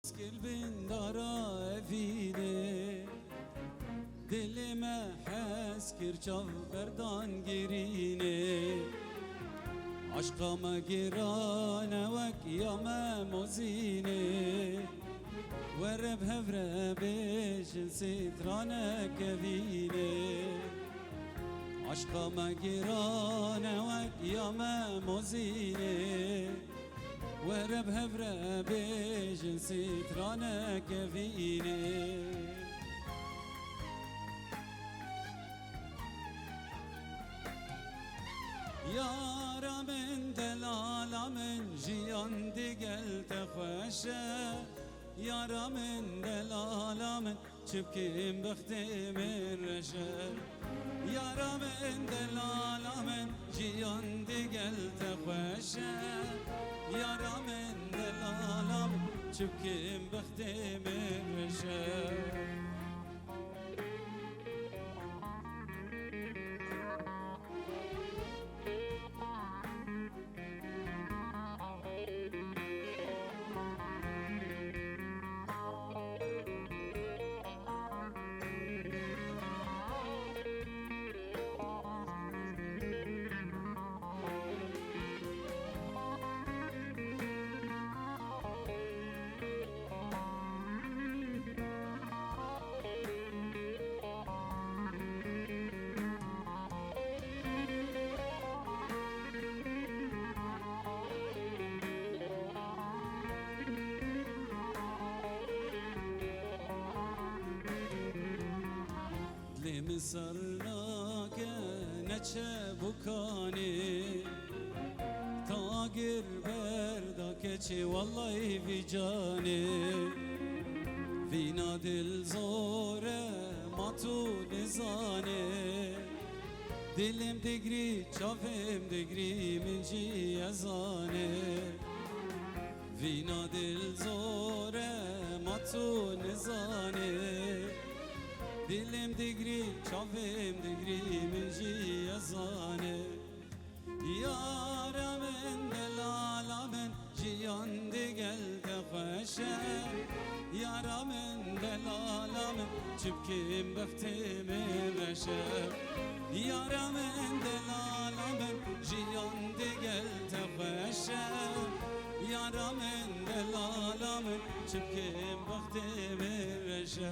قلبin dara evine Dilime heskir çav berdan girine Aşkama girane vek yame mozine Vereb hevre beşin sitrane kevine Aşkama girane vek yame mozine ورب هفره بیجن سیترانه کفینه یارا من دلالا من جیان دیگل تخوشه یارا من دلالا من چبکیم بختی من رشه یارا من دلالا من جیان دیگل تخوشه یارا من دلالم چبکیم بختی من رشه مسرناك نچه بکانی تاگر برداك چه والله في جاني فينا دل زوره ما تو نزانه دلم دگری چافم دگری من جي ازانه فينا دل زوره ما تو نزانه دلم دگری چاوم دگری من جی ازانه یارا من دلالا من جیان دیگل تخوشه یارا من دلالا من چبکیم بختی من رشه یارا من دلالا من جیان دیگل تخوشه یارا من دلالا من چبکیم بختی من رشه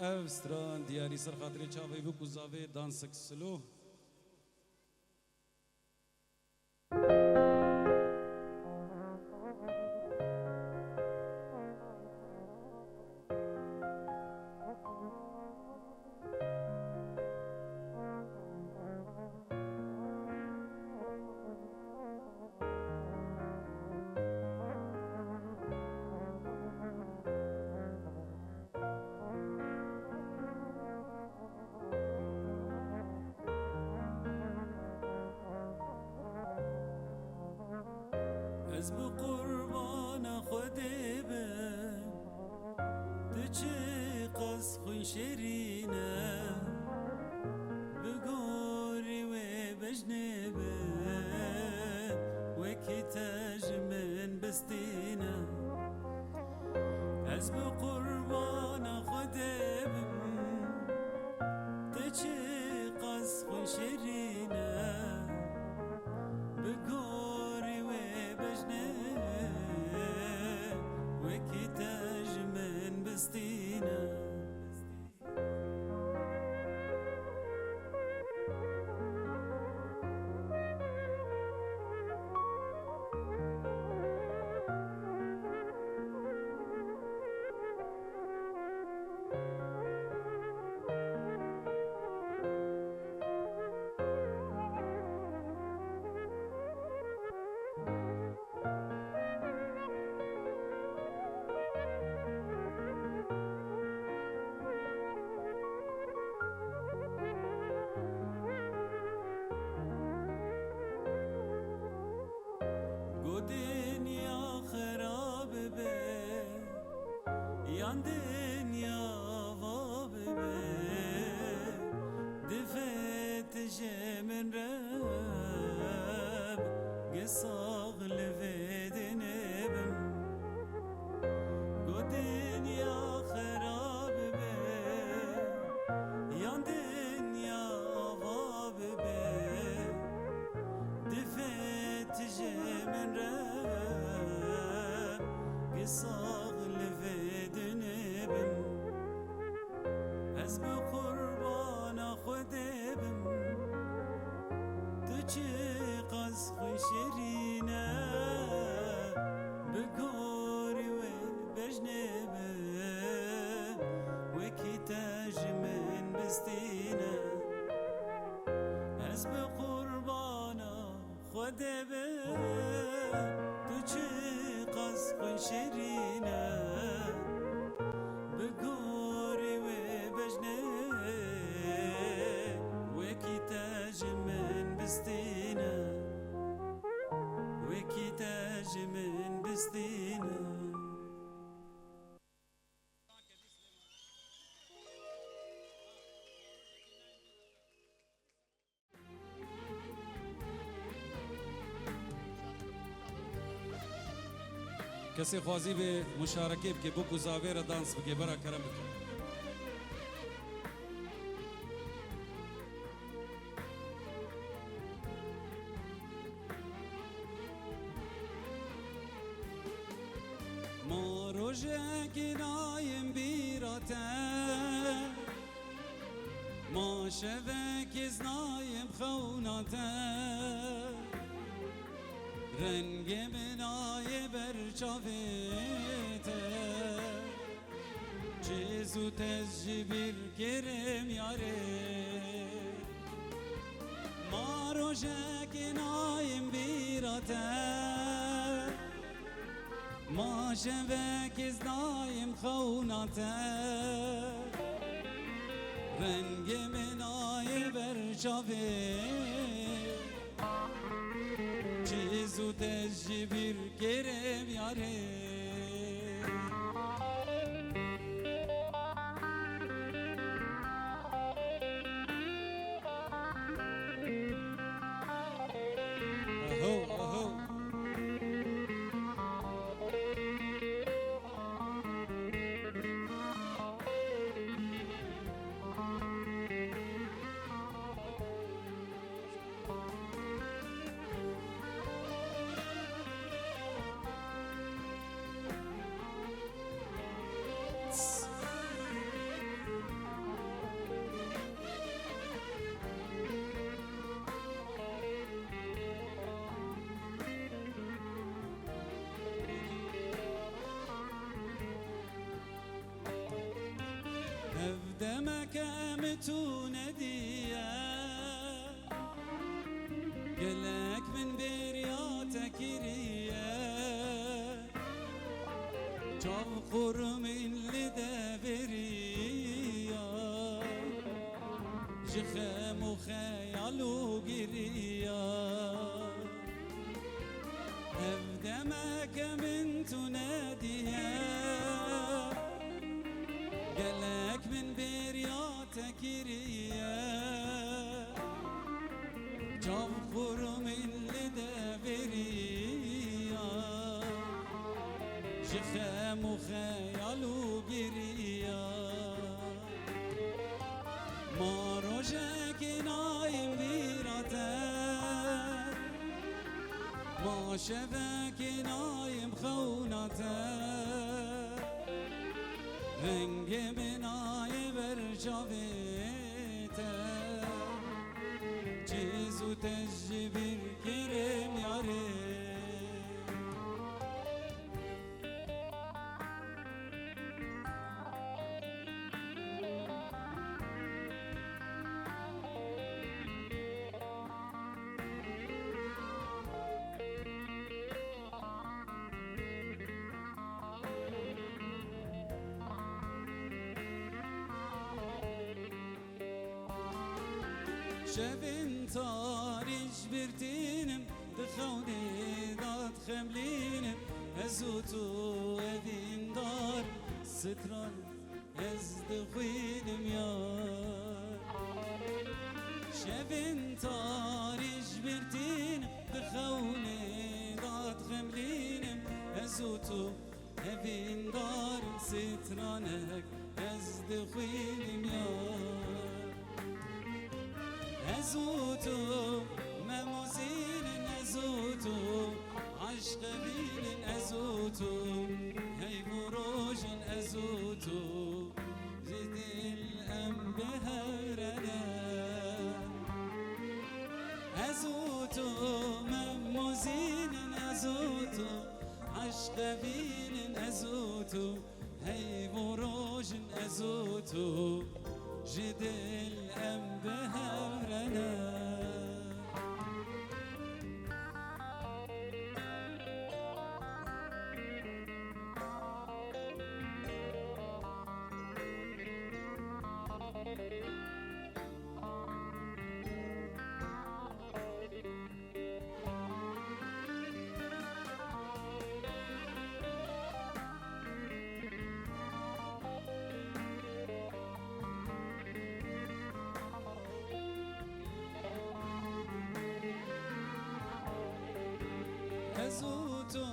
Evstran diyari ser xatirê çavê bû ku zavê dansek silo از بو قربان خودی بم تو چه قص خوی شیرینه بگوری و بجنه بم وکی تجمن بستینه از بو قربان خودی بم تو چه قص خوی شیرینه بگوری و وكي تاج من بستينا دنیا خراب به یان دنیا واب به دفت جمن رب قصاغ صاغ لفيدني بم حزب قربان خدبم تجي قصخ شرينا بقوري وبجنبه وكتاج من بستينا حزب قربان خدبم تجي قصخ شرينا بقوري وبجنبه وكتاج من بستينا وكتاج من بستينا. کسی خوازی به مشارکه بکه بو گزاویر دانس بکه برا کرم بکه ما روژه نایم بیراته ما شوه کز نایم خوناته رنگ منای برچاویته چیزو تجبیر کرم یاره ما روژه نایم بیراته ما شوه کز نایم خوناته رنگ منای برچاویته چیزو تجبیر کرم یاره دمك متون ديا قلك من برياتك ريا جوقر من لدبريا جخم وخيال وقريا دمك من تناديا قلك من برياتك ريا جوقر من لدبريا جخم وخيال وقريا ما روجك نايم بيراتك ما شفك نايم خوناتك رنگ منای برچاویته چیزو تجبیر کرم یاره شبن تاريج برتينم دخوني دات خملينم ازوتو ادين دار ستران از دخوينم يار شبن تاريج برتينم دخوني دات خملينم ازوتو ادين دار سترانك از دخوينم يار ازوتو مموزين ازوتو عشق بين ازوتو ازوتو هي بروجن ازوتو جدل ام بهورنا نزوتو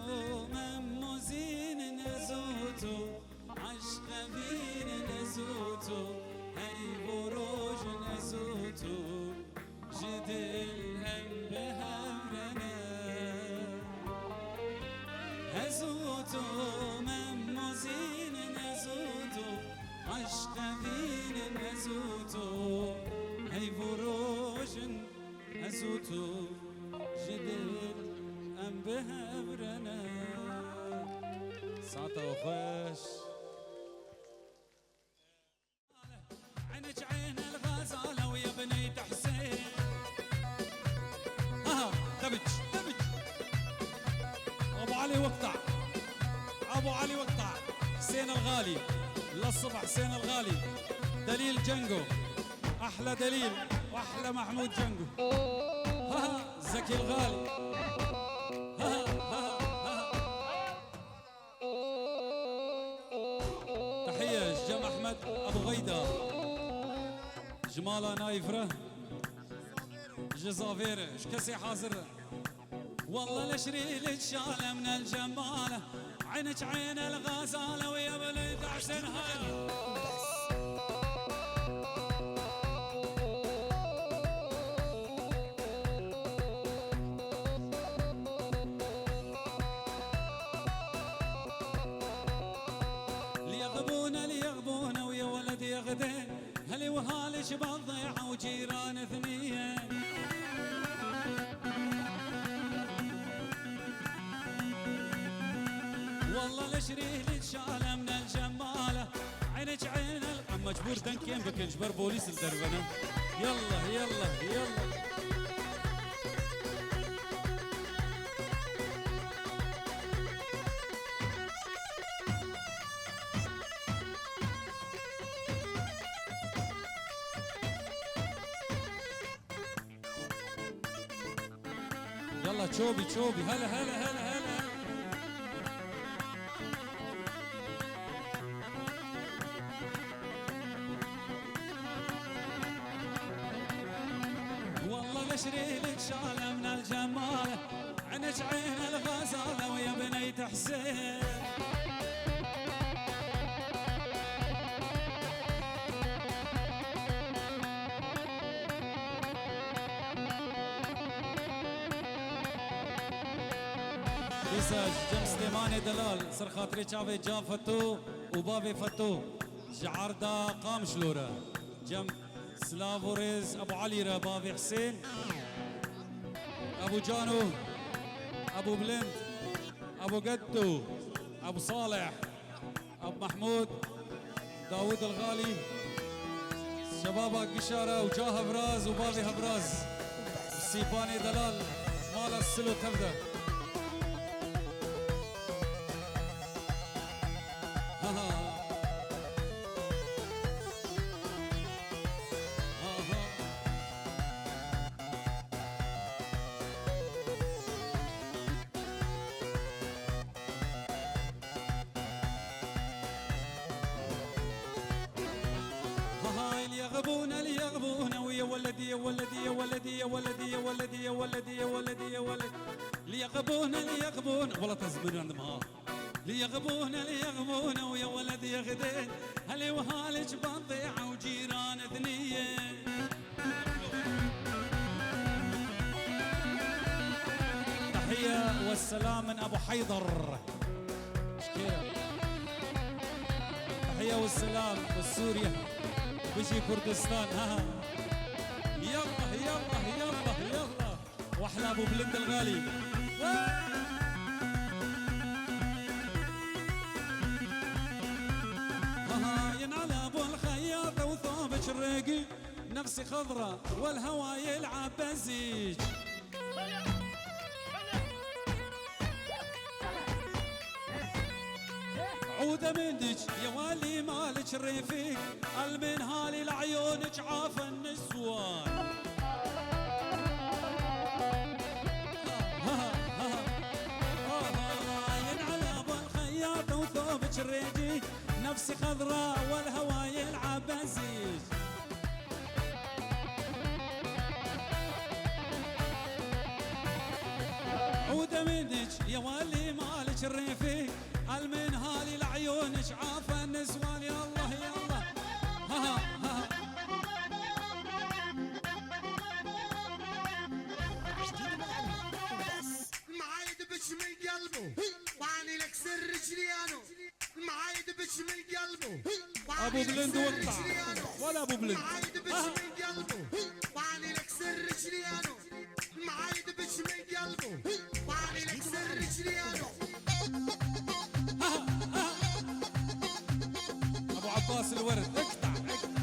ممو زين نزوتو عشق بين نزوتو هي بروج نزوتو جدل هم بهمرنا نزوتو ممو زين نزوتو عشق بين نزوتو هي بروج نزوتو جدل ام بهبرنا ساعته وخش عينك عين الغزاله ويا بنيت حسين دبج ابو علي وقطع ابو علي وقطع حسين الغالي للصبح حسين الغالي دليل جنجو احلى دليل واحلى محمود جنجو زكي الغالي تحية جم أحمد أبو غيدة جمالة نايفرة جزافيرة شكسي حاضر والله لشريلك شالة من الجمالة عينك عين الغزالة ويا بليد حسين هاي ليغبونا ويا ولد يغدين هلي وهالش بالضيعة وجيران اثنين والله لشريلك شالة من الجمالة عينك عين مجبور دنكين بك نجبر بوليس الدربنة يلا يلا يلا يلا تشوبي هلا هلا هلا هلا والله لشريلك شالة من الجمالة عينك عين الغزالة ويا بنيت حسين مساج جم سليماني دلال سر خاطري شافي جا فتو وبابي فتو جعردا قام شلوره جم سلافوريز ابو علي بابي حسين ابو جانو ابو بلند ابو قدو ابو صالح ابو محمود داود الغالي شبابك قشاره وجاه هبراز وبابي هبراز سيباني دلال مال السلو تبدا ليغبونا ويا ولدي يا ولدي يا ولدي يا ولدي يا ولدي يا ولدي يا ولدي يا ولدي ليغبونا والله تزمن عندهم ليغبونا ويا ولدي يا غدين هلي وهالج بضيعة وجيران اثنين تحية والسلام من ابو حيدر تحية والسلام والسوريا بيجي كردستان يلا يلا يلا يلا واحلى ابو بلند الغالي شريقي نفسي خضرة والهوى يلعب بزيج. عودة منك يا والي مالك الرفيق المنهالي لعيونك عاف النسوان. ينعلب الخياط وثوبك الريجي نفسي خضراء والهوى يلعب بزيج. عودة منك يا والي مالك الرفيق المنهالي لعيونك عافى النسوان. يا الله يا الله ها ها المعايد بش من قلبه واني لك سر رجليانو. المعايد بش من قلبه ابو بلند وقطع ولا ابو بلند. المعايد بش من قلبه واني لك سر رجليانو. المعايد بش من قلبه واني لك سر رجليانو. ابو عباس الورد اقطع اقطع.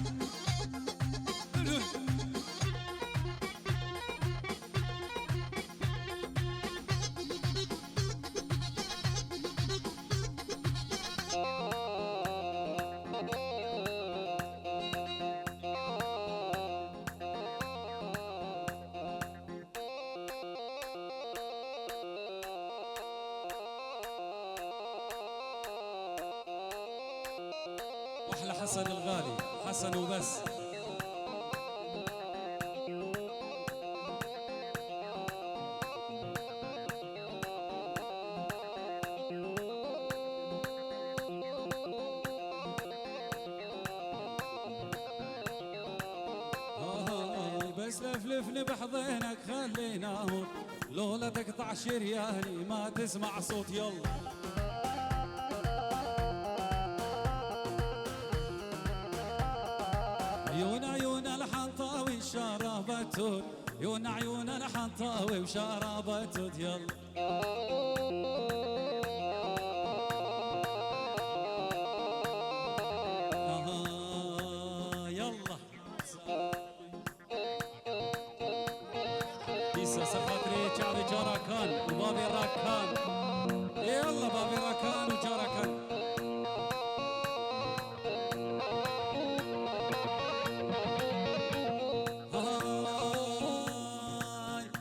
واحلى حسن الغالي حسن وبس. بس لفلفني بحضنك خلينا هون لولا تقطع شرياني ما تسمع صوت. يلا عيون عيون الحنطاوي شرابتون عيون عيون الحنطاوي وشرابتون. يلا يلا كيسة سخاطري شعبي جراكان وبابي راكان. يلا بابي راكان وجراكان.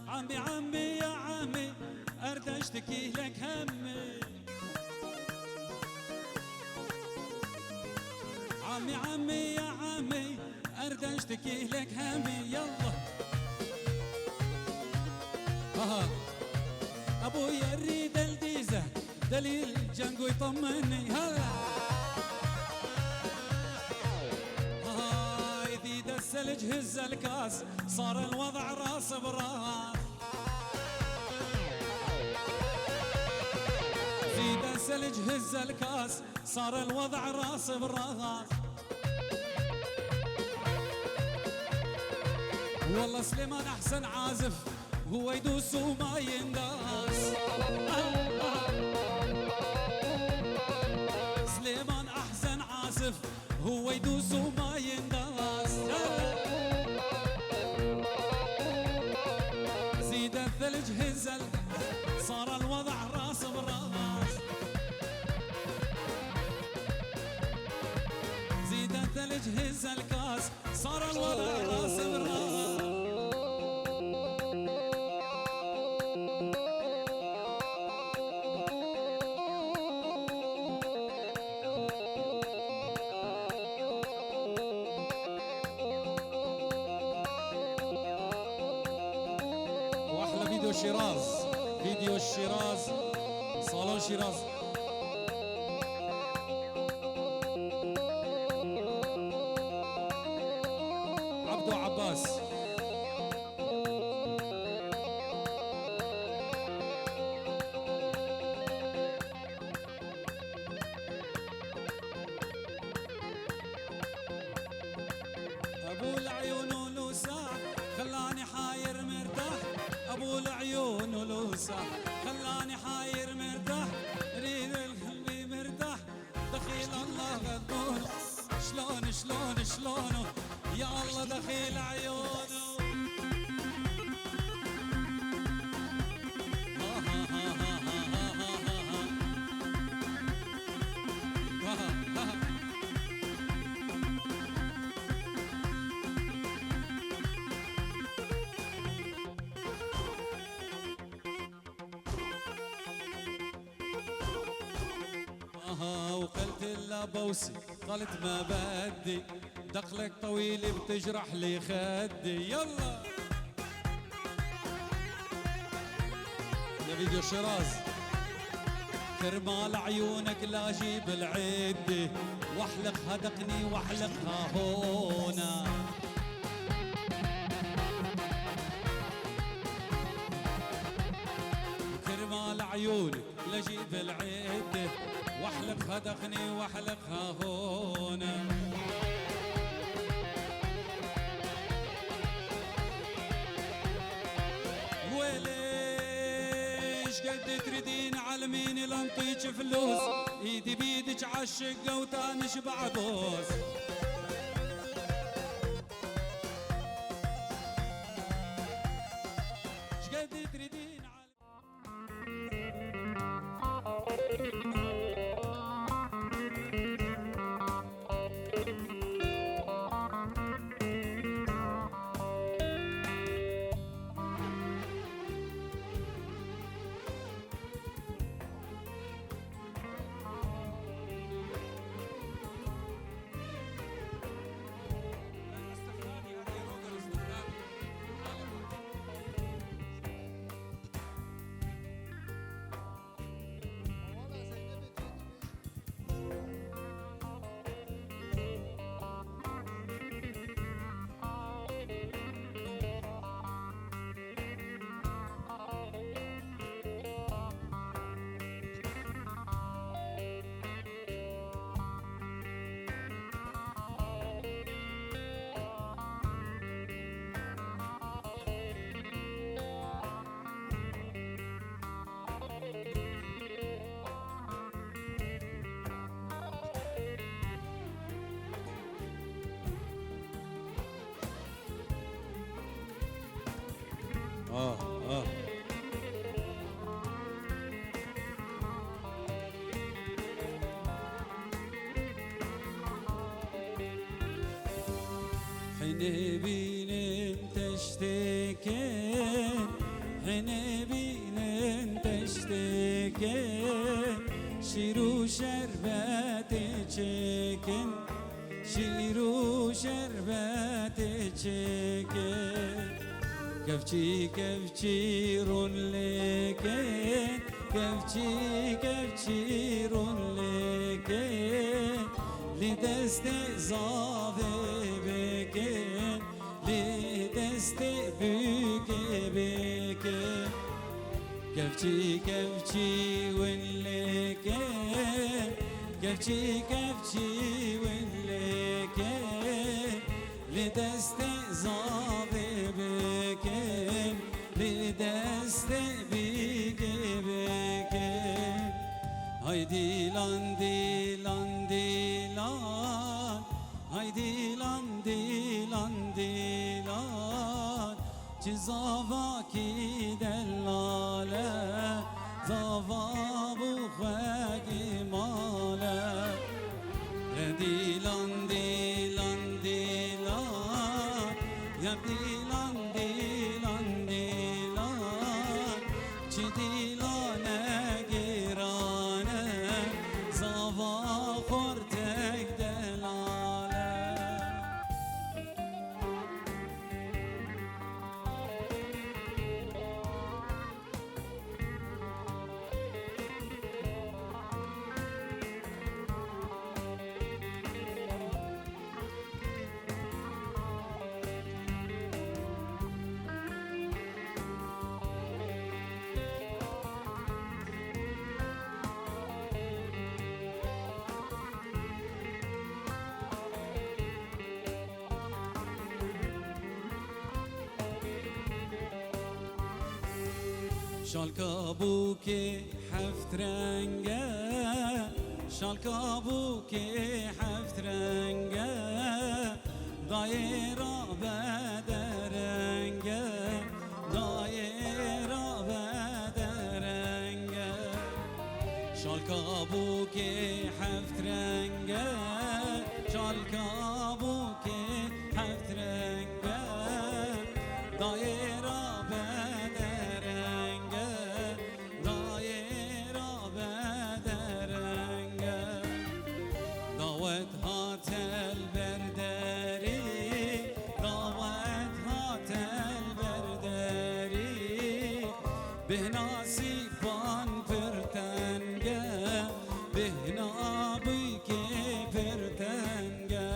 عمي عمي يا عمي ارد اشتكي لك همي. عمي عمي يا عمي ارد اشتكي لك همي. يلا ابويا اريد الديزه دليل جنقو يطمني. هلا يزيد الثلج هز الكاس صار الوضع راس براس. زيد الثلج هز الكاس صار الوضع راس براس. والله سليمان احسن عازف هو يدوس وما ينداس. سليمان احسن عازف هو يدوس وما ينداس. زيد الثلج هزل صار الوضع راس براس. زيد الثلج هز الكاس صار الوضع راس براس. فيديو شيراز فيديو الشيراز صالون شيراز. عبدو عباس ابو العيون ولوسع خلاني حاير مرتاح. ابو العيون ولوسع خلاني حاير مرتاح. اريد القلبي مرتاح دخيل الله غضبونه. شلون شلون شلونه يا الله دخيل عيونه. وقلت له بوسي قالت ما بدي دخلك طويل بتجرح لي خدي. يلا يا فيديو شيراز كرمال عيونك لا جيب العدة واحلق هدقني واحلقها هونا. كرمال عيونك لا جيب العدة واحلق هدقني واحلقها هونا. وليش قد تريدين علميني لانطيك فلوس ايدي بيدك عالشقة وتانش بعبوس. شقد تريدين حنبين انت اشتكيت حنبين انت اشتكيت شيرو شربات تشكن شيرو شربات تشكن كفشي كفشي رون لكن كفشي كفشي رون لكن لدست زاده بكن لدست بكي بكن كفشي كفشي ولكن كفشي كفشي ولكن لدست زاده بكن لدست بكي بكن هايدي لان ديلان ديلان هايدي لان ديلان ديلان چه زاوا کی دلاله زاوا بخوگی ماله دیلان دیلان دیلان یا دیلان دیلان دیلان چه دیلانه گیرانه زاوا خورتک دلاله شال كابوكي حفت رنگه شال كابوكي حفت رنگه دایرا بدرنگه دایرا بدرنگه شال کابوکی هفت رنگه شال کابوکی هفت رنگه دایرا بدرنگه دایرا بدرنگه دعوت هاتل برداری دعوت هاتل برداری به ناسیبان پرتنگه به نابی که پرتنگه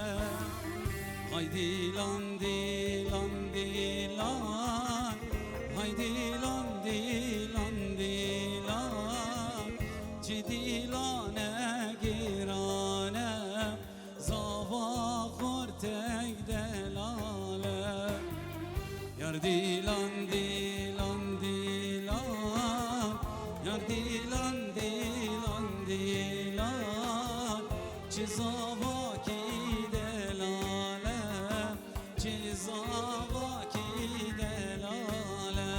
های دیلان دیلان دیلان های دیلان دیلان دیلان چی دیلانه گیرانه زاوا خورتک دلاله یار دیلان دیلان دیلان یار دیلان دیلان دیلان چی زاوا کی دلاله چی زاوا کی دلاله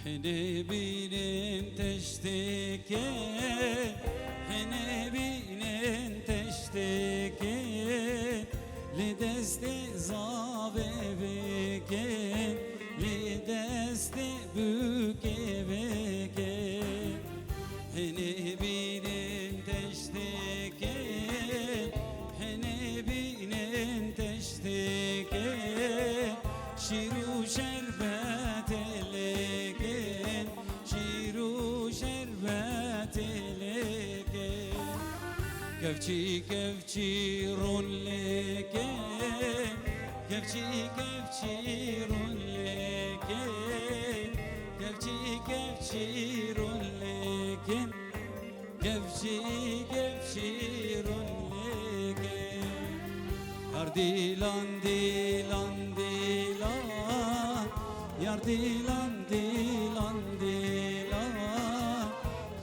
Hene binin teşteki Hene binin teşteki Li desti zave beken Li desti büke beken Hene binin teşteki Hene binin teşteki Şiru şerbet eleken Şiru şerbet eleken Kevçi kevçi run leken Kevçi kevçi run leken Kevçi kevçi run leken Kevçi kevçi run leken Yar dilan dilan dilan Yar dilan dilan dilan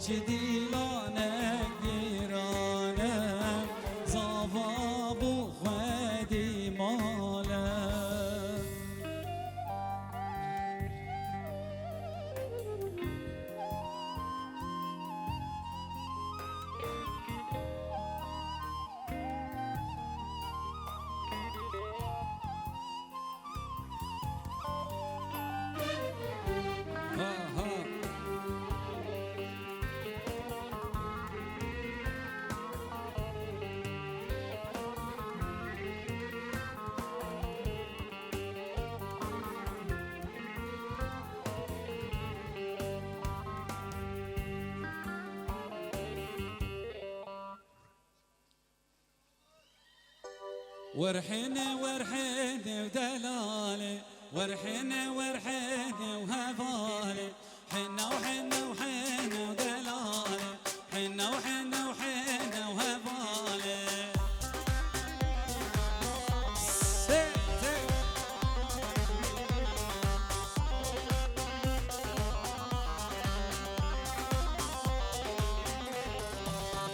Çi dilane girane Zava bu khedi male Ha ha ورحنا ورحنا ودلالي ورحنا ورحنا وهفالي حنا وحنا وحنا ودلالي حنا وحنا وحنا وهفالي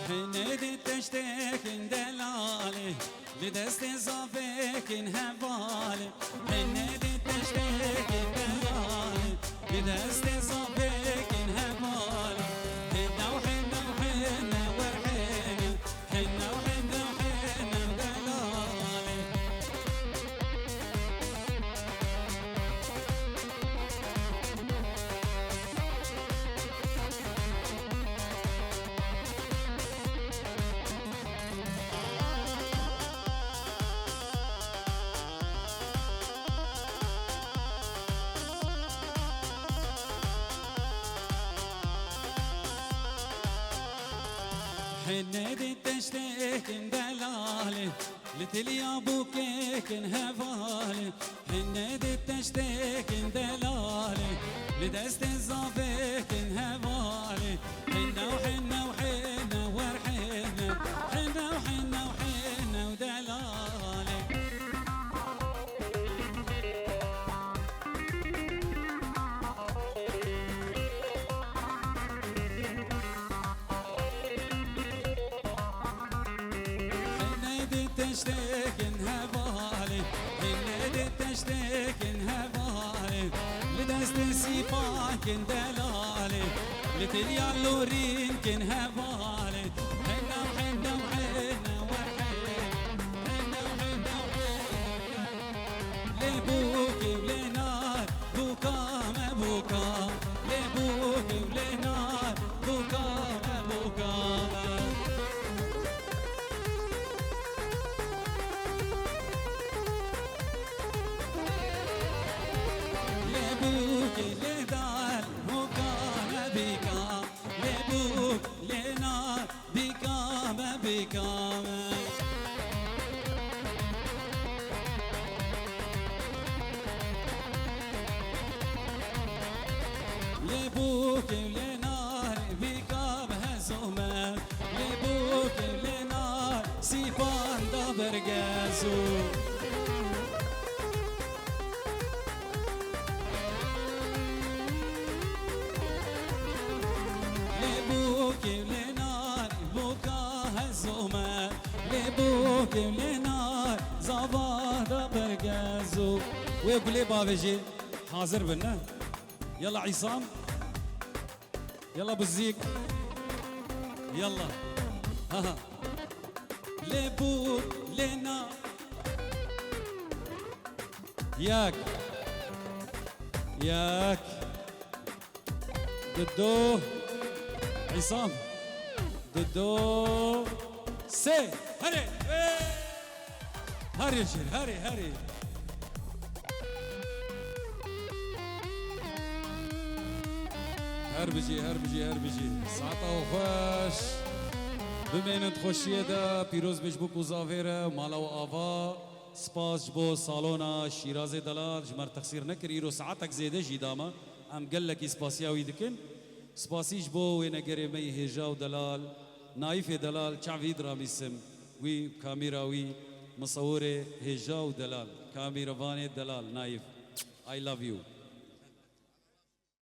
حنا دي تشتكي دلالي بدست صافك هفالي حنا دي تشتكي دلالي بدست صافك هفالي حنا وحنا وحنا ورحنا حنا وحنا وحنا دلالي حنادي تشتاكن دلالي لتلي ابوكيكن هفالي حنادي تشتاكن دلالي لدست الزافيكن هفالي حنا وحنا وحنا ورحنا حنا وحنا وحنا ودلالي تشتاكن هبالي النادي تشتاكن هبالي لدست سيفاكن دلالي لتليا اللورين كن هبالي حنا وحنا وحنا وحنا حنا وحنا وحنا لبوكي ولنار بوكا ما بوكا لبوكي ولنار بوكا ما بوكا لدار بكا بكا لبوك لنار بكا بكا لبوك لنار بكا بهزومة لبوك لنار سيفان دبرجازو لبوكي ولنار بوكا هزومة لبوكي ولنار زبادة برقازو ويقول لي بابجي حاضر بنا يلا عصام يلا بزيك يلا ها لبوك لنار ياك ياك ضدو عصام ضدو سي هري هري شير هري هري هربجي هربجي هربجي ساعتا وخوش بمینند خوشیه دا پیروز بجبو کو زاویره مالا و آوا سپاس جبو سالونا شیراز دلال جمر تقصیر نکر ایرو ساعتك زیده جیداما ام قلك اسپاسیاوی دکن سپاسیش بو ونگری می هجا و دلال نايف دلال چعوید راميسم وي كاميرا وي مصور هجا و دلال كاميرا فاني دلال نايف I love you